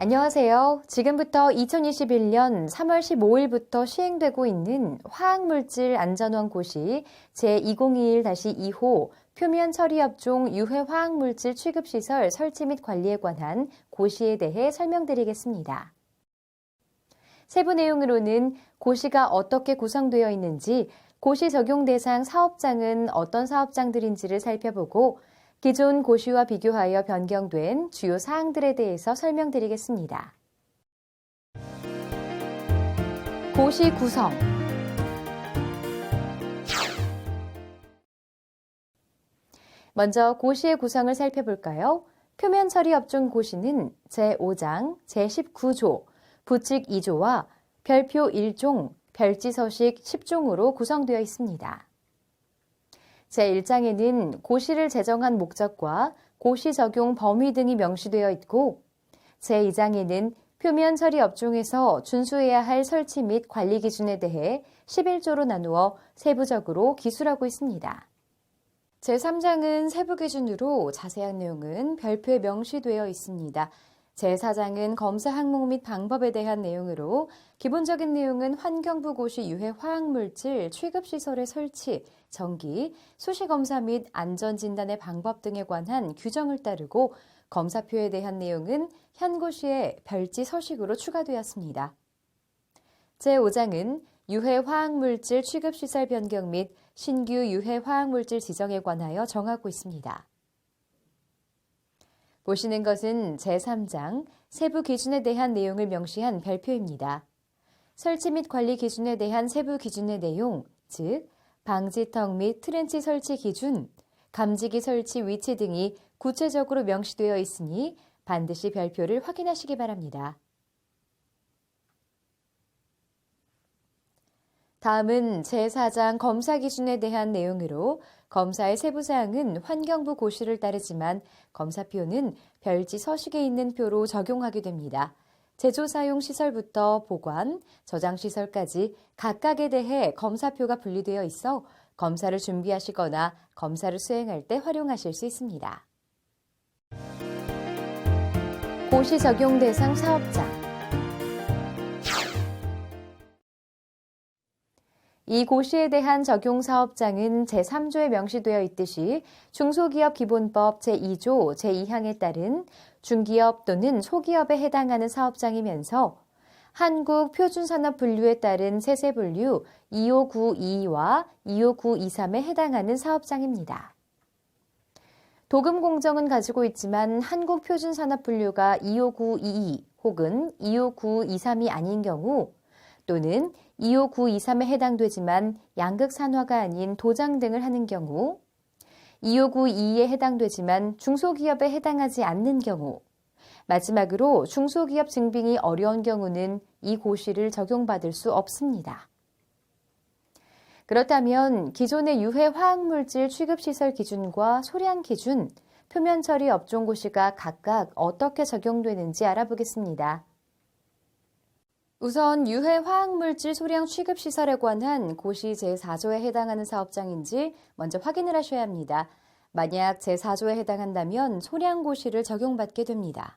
안녕하세요. 지금부터 2021년 3월 15일부터 시행되고 있는 화학물질 안전원 고시 제2021-2호 표면 처리업종 유해 화학물질 취급시설 설치 및 관리에 관한 고시에 대해 설명드리겠습니다. 세부 내용으로는 고시가 어떻게 구성되어 있는지, 고시 적용 대상 사업장은 어떤 사업장들인지를 살펴보고 기존 고시와 비교하여 변경된 주요 사항들에 대해서 설명드리겠습니다. 고시 구성. 먼저 고시의 구성을 살펴볼까요? 표면 처리 업종 고시는 제5장, 제19조, 부칙 2조와 별표 1종, 별지 서식 10종으로 구성되어 있습니다. 제1장에는 고시를 제정한 목적과 고시 적용 범위 등이 명시되어 있고, 제2장에는 표면 처리 업종에서 준수해야 할 설치 및 관리 기준에 대해 11조로 나누어 세부적으로 기술하고 있습니다. 제3장은 세부 기준으로 자세한 내용은 별표에 명시되어 있습니다. 제4장은 검사 항목 및 방법에 대한 내용으로 기본적인 내용은 환경부 고시 유해 화학물질 취급시설의 설치, 정기, 수시검사 및 안전진단의 방법 등에 관한 규정을 따르고 검사표에 대한 내용은 현 고시의 별지 서식으로 추가되었습니다. 제5장은 유해 화학물질 취급시설 변경 및 신규 유해 화학물질 지정에 관하여 정하고 있습니다. 보시는 것은 제3장 세부 기준에 대한 내용을 명시한 별표입니다. 설치 및 관리 기준에 대한 세부 기준의 내용, 즉 방지턱 및 트렌치 설치 기준, 감지기 설치 위치 등이 구체적으로 명시되어 있으니 반드시 별표를 확인하시기 바랍니다. 다음은 제4장 검사 기준에 대한 내용으로 검사의 세부사항은 환경부 고시를 따르지만 검사표는 별지 서식에 있는 표로 적용하게 됩니다. 제조 사용 시설부터 보관, 저장 시설까지 각각에 대해 검사표가 분리되어 있어 검사를 준비하시거나 검사를 수행할 때 활용하실 수 있습니다. 고시 적용 대상 사업장. 이 고시에 대한 적용 사업장은 제3조에 명시되어 있듯이 중소기업기본법 제2조 제2항에 따른 중기업 또는 소기업에 해당하는 사업장이면서 한국표준산업분류에 따른 세세분류 25922와 25923에 해당하는 사업장입니다. 도금공정은 가지고 있지만 한국표준산업분류가 25922 혹은 25923이 아닌 경우 또는 25923에 해당되지만 양극산화가 아닌 도장 등을 하는 경우, 25922에 해당되지만 중소기업에 해당하지 않는 경우, 마지막으로 중소기업 증빙이 어려운 경우는 이 고시를 적용받을 수 없습니다. 그렇다면 기존의 유해 화학물질 취급시설 기준과 소량 기준, 표면 처리 업종 고시가 각각 어떻게 적용되는지 알아보겠습니다. 우선 유해 화학물질 소량 취급시설에 관한 고시 제4조에 해당하는 사업장인지 먼저 확인을 하셔야 합니다. 만약 제4조에 해당한다면 소량 고시를 적용받게 됩니다.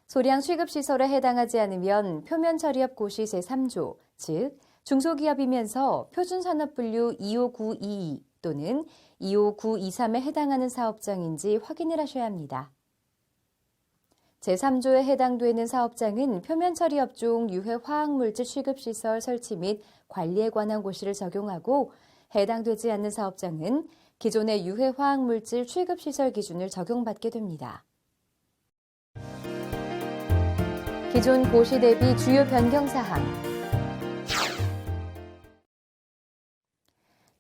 소량 취급시설에 해당하지 않으면 표면 처리업 고시 제3조, 즉 중소기업이면서 표준산업분류 25922 또는 25923에 해당하는 사업장인지 확인을 하셔야 합니다. 제3조에 해당되는 사업장은 표면 처리 업종 유해 화학물질 취급시설 설치 및 관리에 관한 고시를 적용하고 해당되지 않는 사업장은 기존의 유해 화학물질 취급시설 기준을 적용받게 됩니다. 기존 고시 대비 주요 변경사항.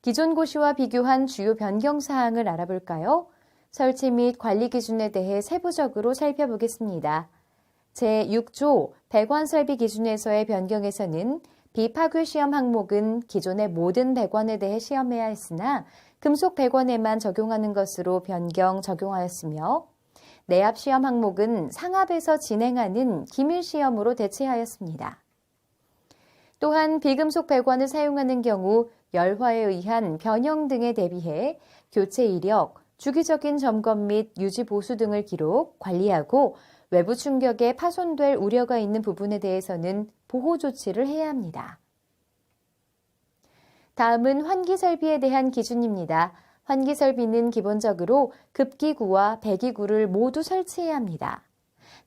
기존 고시와 비교한 주요 변경사항을 알아볼까요? 설치 및 관리 기준에 대해 세부적으로 살펴보겠습니다. 제6조 배관 설비 기준에서의 변경에서는 비파괴 시험 항목은 기존의 모든 배관에 대해 시험해야 했으나 금속 배관에만 적용하는 것으로 변경 적용하였으며 내압 시험 항목은 상압에서 진행하는 기밀 시험으로 대체하였습니다. 또한 비금속 배관을 사용하는 경우 열화에 의한 변형 등에 대비해 교체 이력, 주기적인 점검 및 유지 보수 등을 기록, 관리하고 외부 충격에 파손될 우려가 있는 부분에 대해서는 보호 조치를 해야 합니다. 다음은 환기 설비에 대한 기준입니다. 환기 설비는 기본적으로 급기구와 배기구를 모두 설치해야 합니다.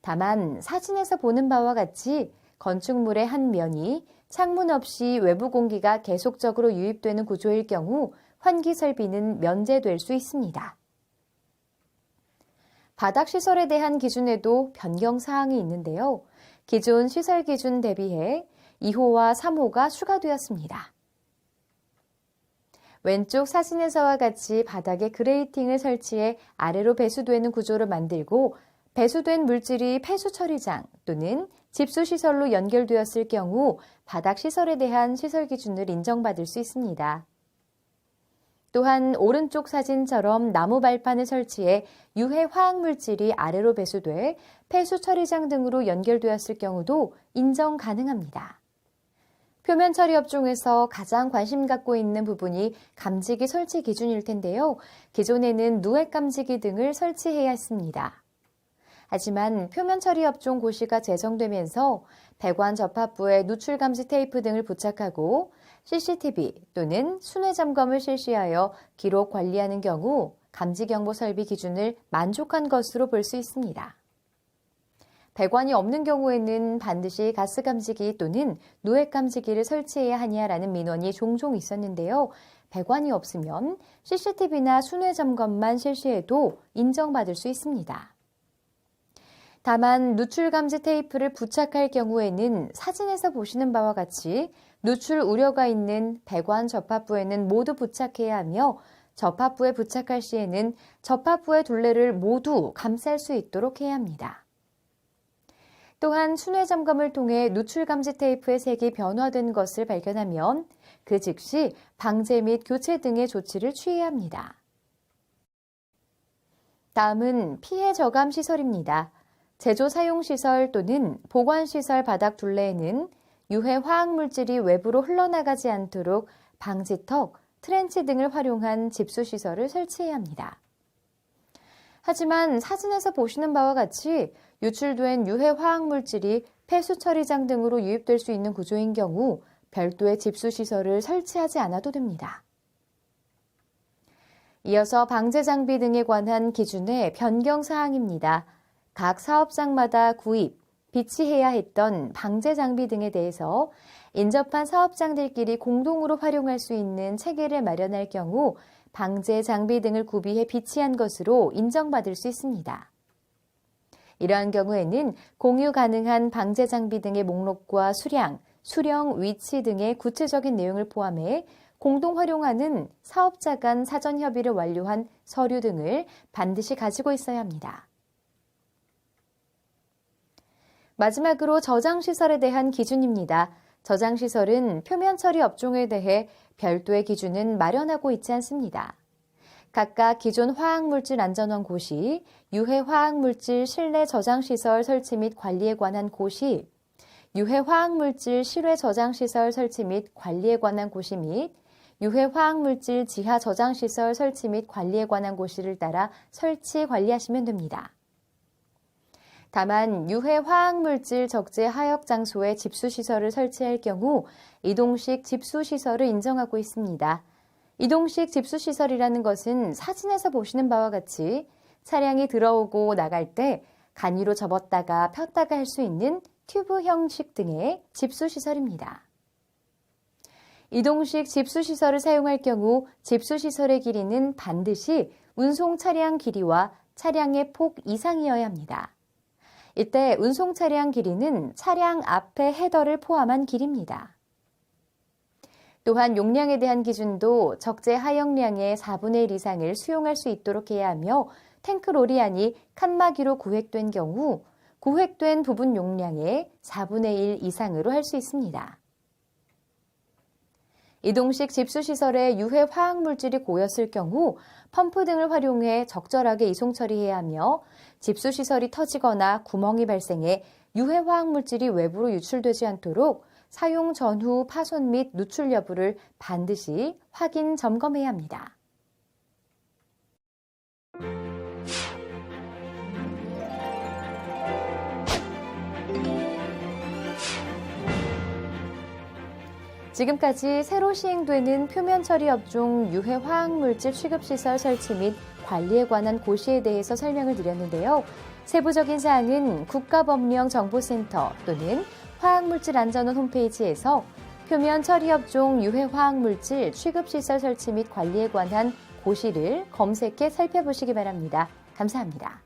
다만 사진에서 보는 바와 같이 건축물의 한 면이 창문 없이 외부 공기가 계속적으로 유입되는 구조일 경우 환기 설비는 면제될 수 있습니다. 바닥 시설에 대한 기준에도 변경 사항이 있는데요. 기존 시설 기준 대비해 2호와 3호가 추가되었습니다. 왼쪽 사진에서와 같이 바닥에 그레이팅을 설치해 아래로 배수되는 구조를 만들고 배수된 물질이 폐수 처리장 또는 집수 시설로 연결되었을 경우 바닥 시설에 대한 시설 기준을 인정받을 수 있습니다. 또한 오른쪽 사진처럼 나무 발판을 설치해 유해 화학 물질이 아래로 배수돼 폐수 처리장 등으로 연결되었을 경우도 인정 가능합니다. 표면 처리 업종에서 가장 관심 갖고 있는 부분이 감지기 설치 기준일 텐데요. 기존에는 누액 감지기 등을 설치해야 했습니다. 하지만 표면 처리 업종 고시가 제정되면서 배관 접합부에 누출 감지 테이프 등을 부착하고 CCTV 또는 순회 점검을 실시하여 기록 관리하는 경우 감지 경보 설비 기준을 만족한 것으로 볼 수 있습니다. 배관이 없는 경우에는 반드시 가스 감지기 또는 누액 감지기를 설치해야 하냐라는 민원이 종종 있었는데요. 배관이 없으면 CCTV나 순회 점검만 실시해도 인정받을 수 있습니다. 다만 누출 감지 테이프를 부착할 경우에는 사진에서 보시는 바와 같이 누출 우려가 있는 배관 접합부에는 모두 부착해야 하며 접합부에 부착할 시에는 접합부의 둘레를 모두 감쌀 수 있도록 해야 합니다. 또한 순회 점검을 통해 누출 감지 테이프의 색이 변화된 것을 발견하면 그 즉시 방제 및 교체 등의 조치를 취해야 합니다. 다음은 피해 저감 시설입니다. 제조 사용 시설 또는 보관 시설 바닥 둘레에는 유해 화학 물질이 외부로 흘러나가지 않도록 방지턱, 트렌치 등을 활용한 집수 시설을 설치해야 합니다. 하지만 사진에서 보시는 바와 같이 유출된 유해 화학 물질이 폐수 처리장 등으로 유입될 수 있는 구조인 경우 별도의 집수 시설을 설치하지 않아도 됩니다. 이어서 방제 장비 등에 관한 기준의 변경 사항입니다. 각 사업장마다 구입, 비치해야 했던 방제 장비 등에 대해서 인접한 사업장들끼리 공동으로 활용할 수 있는 체계를 마련할 경우 방제 장비 등을 구비해 비치한 것으로 인정받을 수 있습니다. 이러한 경우에는 공유 가능한 방제 장비 등의 목록과 수량, 수령 위치 등의 구체적인 내용을 포함해 공동 활용하는 사업자 간 사전 협의를 완료한 서류 등을 반드시 가지고 있어야 합니다. 마지막으로 저장시설에 대한 기준입니다. 저장시설은 표면 처리 업종에 대해 별도의 기준은 마련하고 있지 않습니다. 각각 기존 화학물질 안전원 고시, 유해 화학물질 실내 저장시설 설치 및 관리에 관한 고시, 유해 화학물질 실외 저장시설 설치 및 관리에 관한 고시 및 유해 화학물질 지하 저장시설 설치 및 관리에 관한 고시를 따라 설치 관리하시면 됩니다. 다만 유해 화학물질 적재 하역 장소에 집수시설을 설치할 경우 이동식 집수시설을 인정하고 있습니다. 이동식 집수시설이라는 것은 사진에서 보시는 바와 같이 차량이 들어오고 나갈 때 간이로 접었다가 폈다가 할 수 있는 튜브 형식 등의 집수시설입니다. 이동식 집수시설을 사용할 경우 집수시설의 길이는 반드시 운송 차량 길이와 차량의 폭 이상이어야 합니다. 이때 운송 차량 길이는 차량 앞의 헤더를 포함한 길입니다. 또한 용량에 대한 기준도 적재 하역량의 4분의 1 이상을 수용할 수 있도록 해야 하며 탱크 로리안이 칸막이로 구획된 경우 구획된 부분 용량의 4분의 1 이상으로 할 수 있습니다. 이동식 집수시설에 유해 화학물질이 고였을 경우 펌프 등을 활용해 적절하게 이송 처리해야 하며 집수시설이 터지거나 구멍이 발생해 유해 화학물질이 외부로 유출되지 않도록 사용 전후 파손 및 누출 여부를 반드시 확인 점검해야 합니다. 지금까지 새로 시행되는 표면 처리 업종 유해 화학물질 취급시설 설치 및 관리에 관한 고시에 대해서 설명을 드렸는데요. 세부적인 사항은 국가법령정보센터 또는 화학물질안전원 홈페이지에서 표면 처리 업종 유해 화학물질 취급시설 설치 및 관리에 관한 고시를 검색해 살펴보시기 바랍니다. 감사합니다.